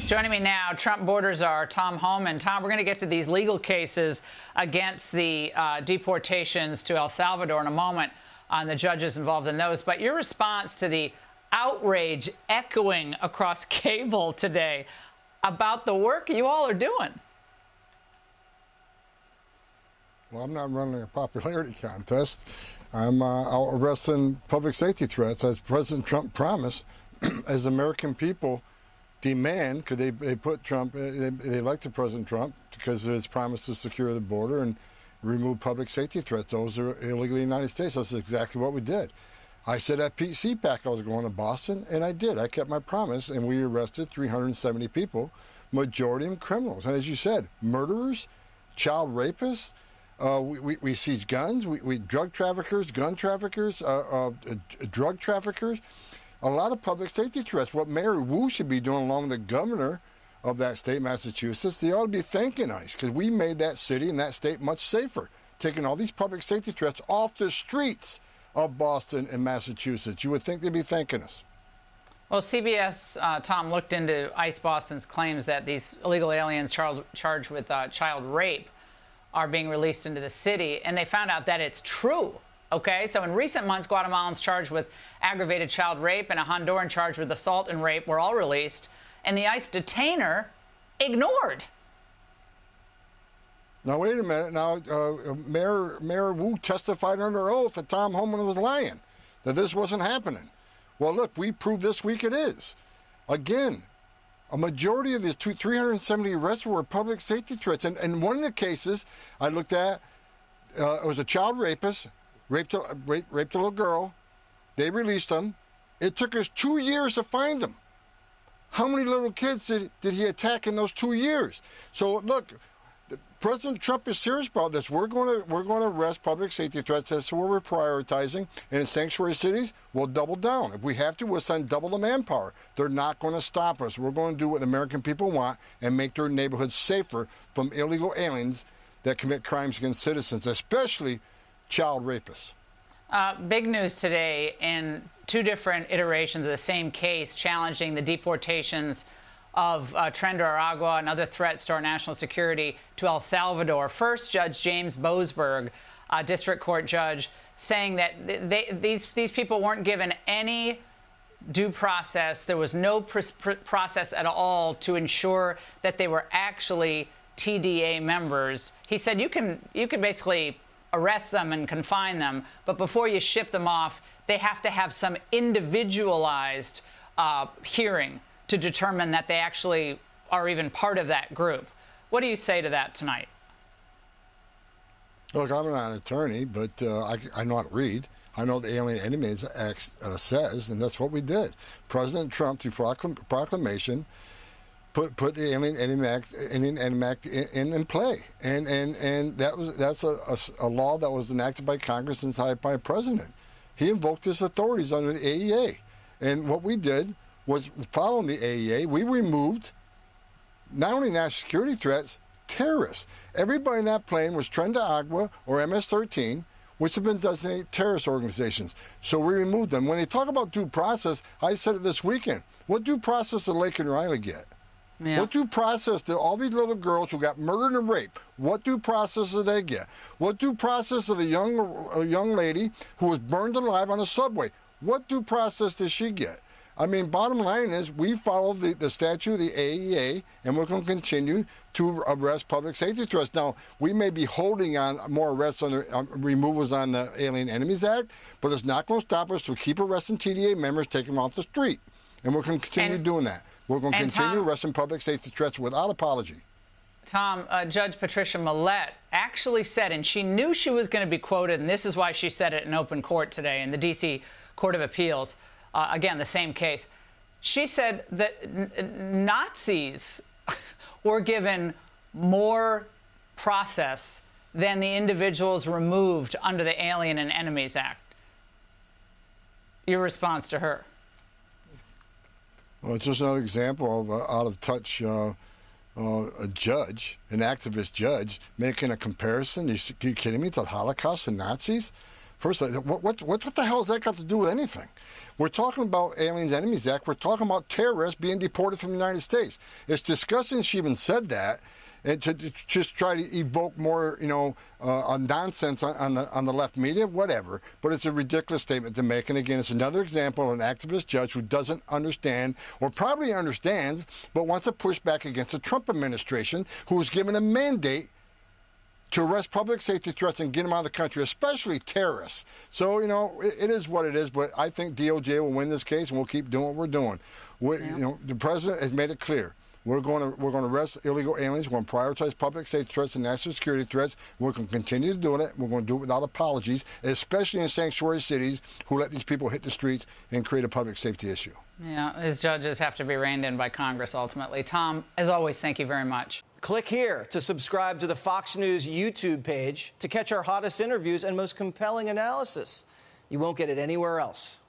Joining me now, Trump border czar Tom Homan. Tom, we're going to get to these legal cases against the deportations to El Salvador in a moment on the judges involved in those. But your response to the outrage echoing across cable today about the work you all are doing. Well, I'm not running a popularity contest. I'm out arresting public safety threats, as President Trump promised, as American people demand, because they put Trump, they like the President Trump because of his promise to secure the border and remove public safety threats. Those are illegal in the United States. That's exactly what we did. I said at CPAC I was going to Boston, and I did. I kept my promise, and we arrested 370 people, majority of them criminals. And as you said, murderers, child rapists. We seized guns. We drug traffickers, gun traffickers, drug traffickers. A lot of public safety threats. What Mayor Wu should be doing, along with the governor of that state, Massachusetts, they ought to be thanking us, because we made that city and that state much safer, taking all these public safety threats off the streets of Boston and Massachusetts. You would think they'd be thanking us. Well, CBS, Tom, looked into ICE Boston's claims that these illegal aliens charged with child rape are being released into the city, and they found out that it's true. Okay, so in recent months, Guatemalans charged with aggravated child rape and a Honduran charged with assault and rape were all released, and the ICE detainer ignored. Now, wait a minute. Now, Mayor Wu testified under oath that Tom Homan was lying, that this wasn't happening. Well, look, we proved this week it is. Again, a majority of these 370 arrests were public safety threats. And one of the cases I looked at, it was a child rapist, raped a little girl. They released him. It took us 2 years to find him. How many little kids did he attack in those 2 years? So look, President Trump is serious about this. We're going to arrest public safety threats. That's what we're prioritizing. And in sanctuary cities, we'll double down. If we have to, we'll send double the manpower. They're not going to stop us. We're going to do what the American people want and make their neighborhoods safer from illegal aliens that commit crimes against citizens, especially child rapists. Big news today in two different iterations of the same case challenging the deportations of Trend Aragua and other threats to our national security to El Salvador. First, Judge James Boasberg, district court judge, saying that these people weren't given any due process. There was no process at all to ensure that they were actually TDA members. He said you can basically arrest them and confine them, but before you ship them off, they have to have some individualized hearing to determine that they actually are even part of that group. What do you say to that tonight? Look, I'm not an attorney, but I know how to read. I know the Alien Enemies Act says, and that's what we did. President Trump, through proclamation, put the Alien Enemy Act in play, and that's a law that was enacted by Congress and signed by a president. He invoked his authorities under the AEA, and what we did was, following the AEA, we removed not only national security threats, terrorists. Everybody in that plane was Tren de Agua or MS-13, which have been designated terrorist organizations. So we removed them. When they talk about due process, I said it this weekend, what due process did Lake and Riley get? Yeah. What due process did all these little girls who got murdered and raped, what due process did they get? What due process of the young lady who was burned alive on a subway? What due process did she get? I mean, bottom line is we follow the statute of the AEA, and we're going to continue to arrest public safety threats. Now, we may be holding on more arrests on removals on the Alien Enemies Act, but it's not going to stop us to keep arresting TDA members, taking them off the street. And we're going to continue doing that. We're going to continue arresting public safety threats without apology. Tom, Judge Patricia Millett actually said, and she knew she was going to be quoted, and this is why she said it in open court today in the D.C. Court of Appeals, again, the same case. She said that Nazis were given more process than the individuals removed under the Alien and Enemies Act. Your response to her? Well, it's just another example of out-of-touch a judge, an activist judge, making a comparison. Are you kidding me? To the Holocaust and Nazis? First, what the hell has that got to do with anything? We're talking about Aliens Enemies Act. We're talking about terrorists being deported from the United States. It's disgusting she even said that, and to just try to evoke more, nonsense on the left media, whatever. But it's a ridiculous statement to make. And again, it's another example of an activist judge who doesn't understand, or probably understands, but wants to push back against the Trump administration, who was given a mandate to arrest public safety threats and get them out of the country, especially terrorists. So, it is what it is, but I think DOJ will win this case, and we'll keep doing what we're doing. The president has made it clear. We're going to arrest illegal aliens. We're going to prioritize public safety threats and national security threats. We're going to continue to do it. We're going to do it without apologies, especially in sanctuary cities who let these people hit the streets and create a public safety issue. Yeah, these judges have to be reined in by Congress ultimately. Tom, as always, thank you very much. Click here to subscribe to the Fox News YouTube page to catch our hottest interviews and most compelling analysis. You won't get it anywhere else.